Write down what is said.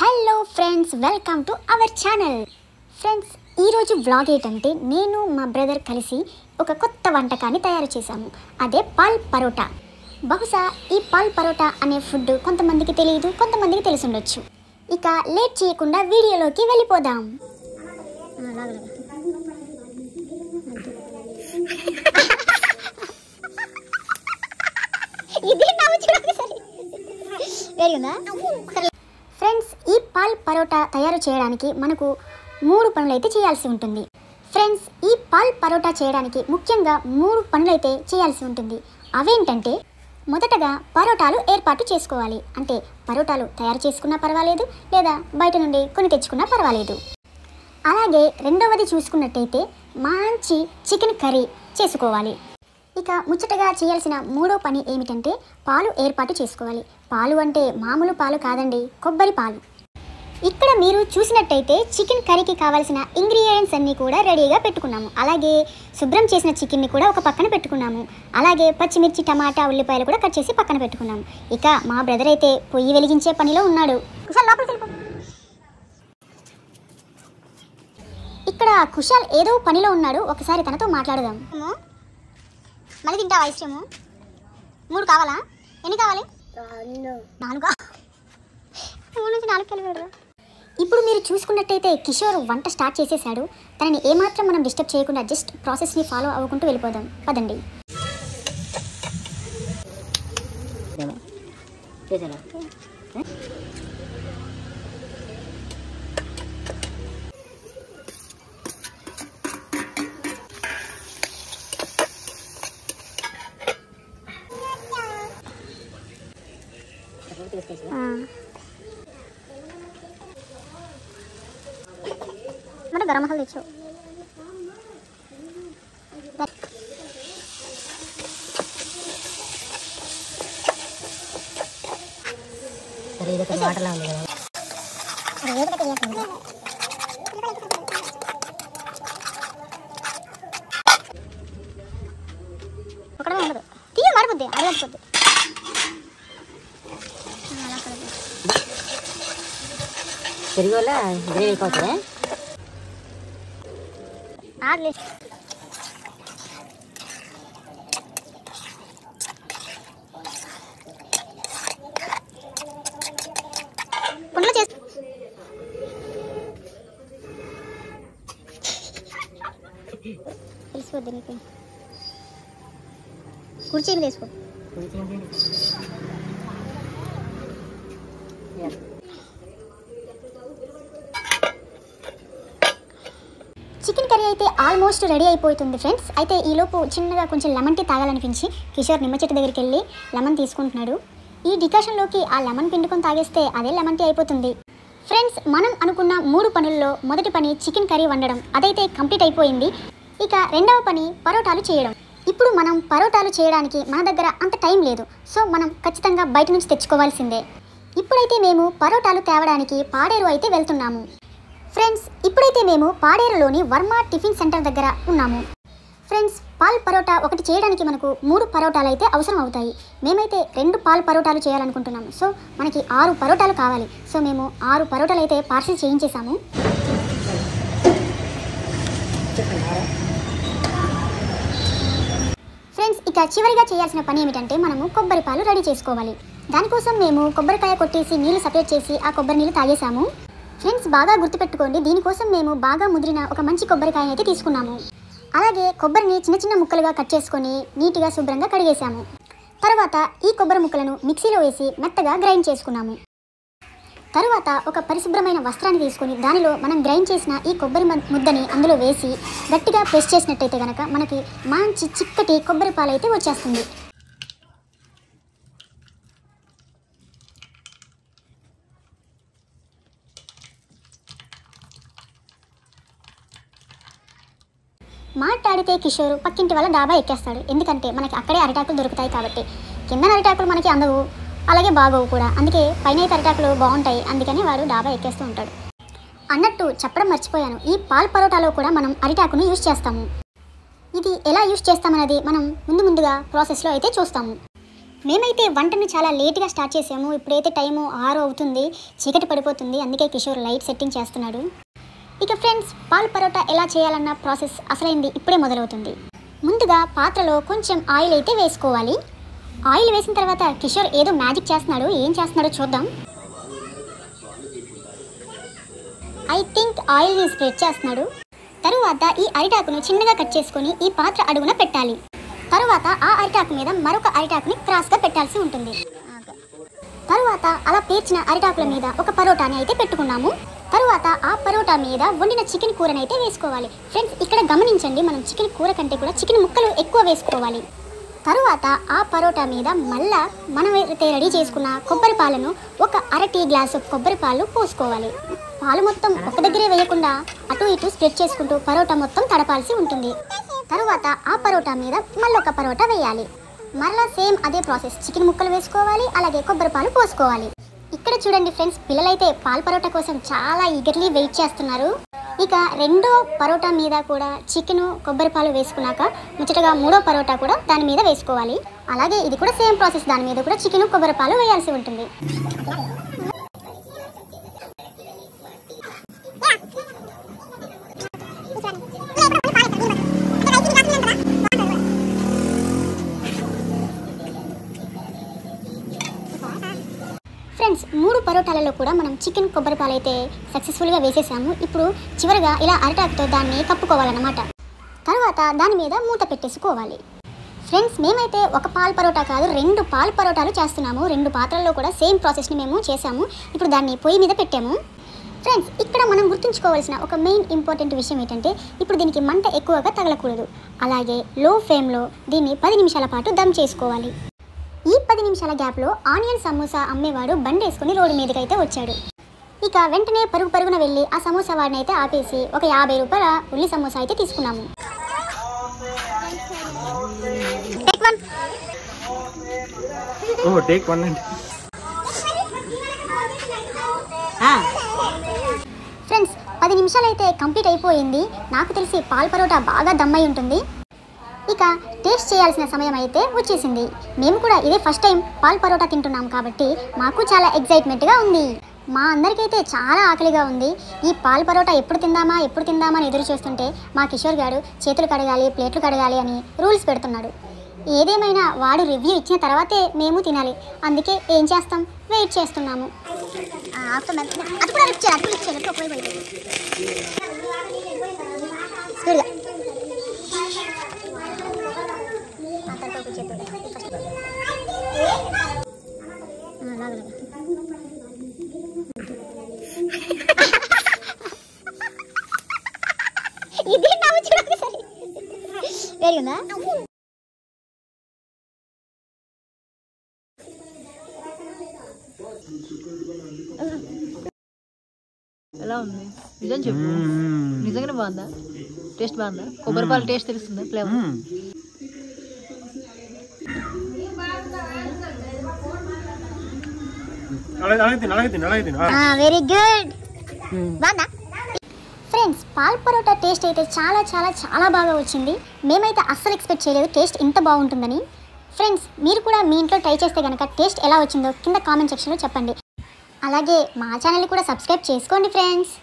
Hello friends, welcome to our channel. Friends, ఈరోజు vlog ఏంటంటే నేను మా బ్రదర్ కలిసి ఒక కొత్త వంటకాన్ని తయారు చేశాము. అదే పాల్ పరోటా. బహుశా ఈ పాల్ పరోటా అనే ఫుడ్ కొంతమందికి తెలియదు, కొంతమందికి తెలిసి ఉండొచ్చు. ఇక లేట్ చేయకుండా వీడియోలోకి వెళ్ళిపోదాం. ఫ్రెండ్స్, ఈ పాల్ పరోటా తయారు చేయడానికి మనకు 3 పనులైతే చేయాల్సి ఉంటుంది. ఫ్రెండ్స్, ఈ పాల్ పరోటా చేయడానికి ముఖ్యంగా 3 పనులైతే చేయాల్సి ఉంటుంది. అవేంటంటే, మొదటగా పరోటాలు ఏర్పాటు చేసుకోవాలి. అంటే పరోటాలు తయారు చేసుకున్నా పర్వాలేదు, లేదా బయట నుండి కొని తెచ్చుకున్నా పర్వాలేదు. అలాగే రెండవది చూసుకున్నట్టయితే మంచి చికెన్ కర్రీ చేసుకోవాలి. ఇక ముచ్చటగా చేయాల్సిన 3వ పని ఏమిటంటే పాలు ఏర్పాటు చేసుకోవాలి. పాలు అంటే మామూలు పాలు కాదండి, కొబ్బరి పాలు. ఇక్కడ మీరు చూసినట్టయితే చికెన్ కర్రీకి కావాల్సిన ఇంగ్రీడియంట్స్ అన్నీ కూడా రెడీగా పెట్టుకున్నాము. అలాగే శుభ్రం చేసిన చికెన్ని కూడా ఒక పక్కన పెట్టుకున్నాము. అలాగే పచ్చిమిర్చి, టమాటా, ఉల్లిపాయలు కూడా కట్ చేసి పక్కన పెట్టుకున్నాము. ఇక మా బ్రదర్ అయితే పొయ్యి వెలిగించే పనిలో ఉన్నాడు. ఇక్కడ కుషాల్ ఏదో పనిలో ఉన్నాడు, ఒకసారి తనతో మాట్లాడదాం. మళ్ళీ తింటావా ఐస్ క్రీము? 3 కావాలా? ఎన్ని కావాలి? 4. 3 నుంచి 4 కలిపాడు. ఇప్పుడు మీరు చూసుకున్నట్టయితే కిషోర్ వంట స్టార్ట్ చేసేసాడు. తనని ఏమాత్రం మనం డిస్టర్బ్ చేయకుండా జస్ట్ ప్రాసెస్ని ఫాలో అవ్వకుంటూ వెళ్ళిపోదాం. పదండి. మరి గరం మసాలా తెచ్చు. ఒకటే ఉండదు, తీయ మాడిపోద్ది, అరగడిపోద్ది. పెరుగు వల్ల గ్రేవీ అయిపోతుంది. ఆడలే పుండ్లు చేసి తీసుకోవద్దు, నీకు కుర్చీలు తీసుకో. చికెన్ కర్రీ అయితే ఆల్మోస్ట్ రెడీ అయిపోతుంది ఫ్రెండ్స్. అయితే ఈలోపు చిన్నగా కొంచెం లెమన్ టీ తాగాలనిపించి కిషోర్ నిమ్మ చెట్టు దగ్గరికి వెళ్ళి లెమన్ తీసుకుంటున్నాడు. ఈ డికాషన్లోకి ఆ లెమన్ పిండుకొని తాగేస్తే అదే లెమన్ టీ అయిపోతుంది. ఫ్రెండ్స్, మనం అనుకున్న 3 పనుల్లో మొదటి పని చికెన్ కర్రీ వండడం, అదైతే కంప్లీట్ అయిపోయింది. ఇక రెండవ పని పరోటాలు చేయడం. ఇప్పుడు మనం పరోటాలు చేయడానికి మన దగ్గర అంత టైం లేదు, సో మనం ఖచ్చితంగా బయట నుంచి తెచ్చుకోవాల్సిందే. ఇప్పుడైతే మేము పరోటాలు తేవడానికి పాడేరు అయితే వెళ్తున్నాము. ఫ్రెండ్స్, ఇప్పుడైతే మేము పాడేరులోని వర్మ టిఫిన్ సెంటర్ దగ్గర ఉన్నాము. ఫ్రెండ్స్, పాల్ పరోటా ఒకటి చేయడానికి మనకు 3 పరోటాలు అయితే అవసరం అవుతాయి. మేమైతే 2 పాల్ పరోటాలు చేయాలనుకుంటున్నాము. సో మనకి 6 పరోటాలు కావాలి. సో మేము 6 పరోటాలు అయితే పార్సిల్ చేయించేసాము. ఫ్రెండ్స్, ఇక చివరిగా చేయాల్సిన పని ఏమిటంటే మనము కొబ్బరి పాలు రెడీ చేసుకోవాలి. దానికోసం మేము కొబ్బరికాయ కొట్టేసి నీళ్లు సపరేట్ చేసి ఆ కొబ్బరి నీళ్ళు తాగేసాము. ఫ్రెండ్స్, బాగా గుర్తుపెట్టుకోండి, దీనికోసం మేము బాగా ముదిరిన ఒక మంచి కొబ్బరికాయని అయితే తీసుకున్నాము. అలాగే కొబ్బరిని చిన్న చిన్న ముక్కలుగా కట్ చేసుకొని నీట్గా శుభ్రంగా కడిగేసాము. తర్వాత ఈ కొబ్బరి ముక్కలను మిక్సీలో వేసి మెత్తగా గ్రైండ్ చేసుకున్నాము. తరువాత ఒక పరిశుభ్రమైన వస్త్రాన్ని తీసుకొని దానిలో మనం గ్రైండ్ చేసిన ఈ కొబ్బరి ముద్దని అందులో వేసి గట్టిగా ప్రెస్ చేసినట్టయితే కనుక మనకి మంచి చిక్కటి కొబ్బరి పాలు అయితే వచ్చేస్తుంది. మాట్లాడితే కిషోర్ పక్కింటి వాళ్ళ డాబా ఎక్కేస్తాడు. ఎందుకంటే మనకి అక్కడే అరిటాకులు దొరుకుతాయి కాబట్టి. కింద అరిటాకులు మనకి అందవు, అలాగే బాగోవు కూడా. అందుకే పైన అరిటాకులు బాగుంటాయి, అందుకని వాడు డాబా ఎక్కేస్తూ ఉంటాడు. అన్నట్టు చెప్పడం మర్చిపోయాను, ఈ పాల్ పరోటాలో కూడా మనం అరిటాకును యూజ్ చేస్తాము. ఇది ఎలా యూజ్ చేస్తామన్నది మనం ముందుగా ప్రాసెస్లో అయితే చూస్తాము. మేమైతే వంటను చాలా లేట్గా స్టార్ట్ చేసాము. ఇప్పుడైతే టైము 6 అవుతుంది, చీకటి పడిపోతుంది. అందుకే కిషోర్ లైట్ సెట్టింగ్ చేస్తున్నాడు. ఇక ఫ్రెండ్స్, పాల్ పరోటా ఎలా చేయాలన్న ప్రాసెస్ అసలైంది ఇప్పుడే మొదలవుతుంది. ముందుగా పాత్రలో కొంచెం ఆయిల్ అయితే వేసుకోవాలి. ఆయిల్ వేసిన తర్వాత కిషోర్ ఏదో మ్యాజిక్ చేస్తున్నాడు. ఏం చేస్తున్నాడో చూద్దాం. ఐ థింక్ ఆయిల్ని స్ప్రెడ్ చేస్తున్నాడు. తరువాత ఈ అరిటాకును చిన్నగా కట్ చేసుకొని ఈ పాత్ర అడుగున పెట్టాలి. తరువాత ఆ అరిటాకు మీద మరొక అరిటాకుని క్రాస్గా పెట్టాల్సి ఉంటుంది. తరువాత అలా పేర్చిన అరిటాకుల మీద ఒక పరోటాని అయితే పెట్టుకున్నాము. తరువాత ఆ పరోటా మీద వండిన చికెన్ కూరని అయితే వేసుకోవాలి. ఫ్రెండ్స్, ఇక్కడ గమనించండి, మనం చికెన్ కూర కంటే కూడా చికెన్ ముక్కలు ఎక్కువ వేసుకోవాలి. తరువాత ఆ పరోటా మీద మళ్ళా మనం అయితే రెడీ చేసుకున్న కొబ్బరి పాలను ఒక అర టీ గ్లాసు కొబ్బరి పాలు పోసుకోవాలి. పాలు మొత్తం ఒక దగ్గరే వేయకుండా అటు ఇటు స్ప్రెడ్ చేసుకుంటూ పరోటా మొత్తం తడపాల్సి ఉంటుంది. తరువాత ఆ పరోటా మీద మళ్ళొక పరోటా వేయాలి. మరలా సేమ్ అదే ప్రాసెస్. చికెన్ ముక్కలు వేసుకోవాలి, అలాగే కొబ్బరి పాలు పోసుకోవాలి. ఇక్కడ చూడండి ఫ్రెండ్స్, పిల్లలైతే పాల్ పరోటా కోసం చాలా ఈగర్లీ వెయిట్ చేస్తున్నారు. ఇక రెండో పరోటా మీద కూడా చికెను కొబ్బరి పాలు వేసుకున్నాక ముచ్చటగా మూడో పరోటా కూడా దాని మీద వేసుకోవాలి. అలాగే ఇది కూడా సేమ్ ప్రాసెస్. దాని మీద కూడా చికెను కొబ్బరి పాలు వేయాల్సి ఉంటుంది. ఫ్రెండ్స్, 3 పరోటాలలో కూడా మనం చికెన్ కొబ్బరి పాలు అయితే సక్సెస్ఫుల్గా వేసేసాము. ఇప్పుడు చివరిగా ఇలా అరిటాకుతో దాన్ని కప్పుకోవాలన్నమాట. తర్వాత దాని మీద మూత పెట్టేసుకోవాలి. ఫ్రెండ్స్, మేమైతే ఒక పాల్ పరోటా కాదు 2 పాల్ పరోటాలు చేస్తున్నాము. 2 పాత్రల్లో కూడా సేమ్ ప్రాసెస్ని మేము చేసాము. ఇప్పుడు దాన్ని పొయ్యి మీద పెట్టాము. ఫ్రెండ్స్, ఇక్కడ మనం గుర్తుంచుకోవాల్సిన ఒక మెయిన్ ఇంపార్టెంట్ విషయం ఏంటంటే ఇప్పుడు దీనికి మంట ఎక్కువగా తగలకూడదు. అలాగే లో ఫ్లేమ్లో దీన్ని 10 నిమిషాల పాటు దమ్ చేసుకోవాలి. ఈ 10 నిమిషాల గ్యాప్లో ఆనియన్ సమోసా అమ్మేవాడు బండి వేసుకుని రోడ్డు మీదకి అయితే వచ్చాడు. ఇక వెంటనే పరుగున వెళ్ళి ఆ సమోసా వాడిని అయితే ఆపేసి ఒక 50 రూపాయల ఉల్లి సమోసా అయితే తీసుకున్నాము. ఫ్రెండ్స్, 10 నిమిషాలు అయితే కంప్లీట్ అయిపోయింది. నాకు తెలిసి పాల్ పరోటా బాగా దమ్మై ఉంటుంది. ఇక టేస్ట్ చేయాల్సిన సమయం అయితే వచ్చేసింది. మేము కూడా ఇదే ఫస్ట్ టైం పాల్ పరోటా తింటున్నాం కాబట్టి మాకు చాలా ఎక్సైట్మెంట్గా ఉంది. మా అందరికైతే చాలా ఆకలిగా ఉంది. ఈ పాల్ పరోటా ఎప్పుడు తిందామా అని ఎదురు చూస్తుంటే మా కిషోర్ గారు చేతులు కడగాలి, ప్లేట్లు కడగాలి అని రూల్స్ పెడుతున్నాడు. ఏదేమైనా వాడు రివ్యూ ఇచ్చిన తర్వాతే మేము తినాలి. అందుకే ఏం చేస్తాం, వెయిట్ చేస్తున్నాము. ఇది నవ్వు చూడండి సరే వేరుందా. ఎలా ఉంది నిజం చెప్పు. నిజంగానే బాగుందా? టేస్ట్ బాగుందా? కొబ్బరి పాలు టేస్ట్ తెలుస్తుందా? Flavour very good. బాగుందా? ఫ్రెండ్స్, పాల్ పరోటా టేస్ట్ అయితే చాలా చాలా చాలా బాగా వచ్చింది. మేమైతే అస్సలు ఎక్స్పెక్ట్ చేయలేదు టేస్ట్ ఇంత బాగుంటుందని. ఫ్రెండ్స్, మీరు కూడా మీ ఇంట్లో ట్రై చేస్తే కనుక టేస్ట్ ఎలా వచ్చిందో కింద కామెంట్ సెక్షన్లో చెప్పండి. అలాగే మా ఛానల్ని కూడా సబ్స్క్రైబ్ చేసుకోండి ఫ్రెండ్స్.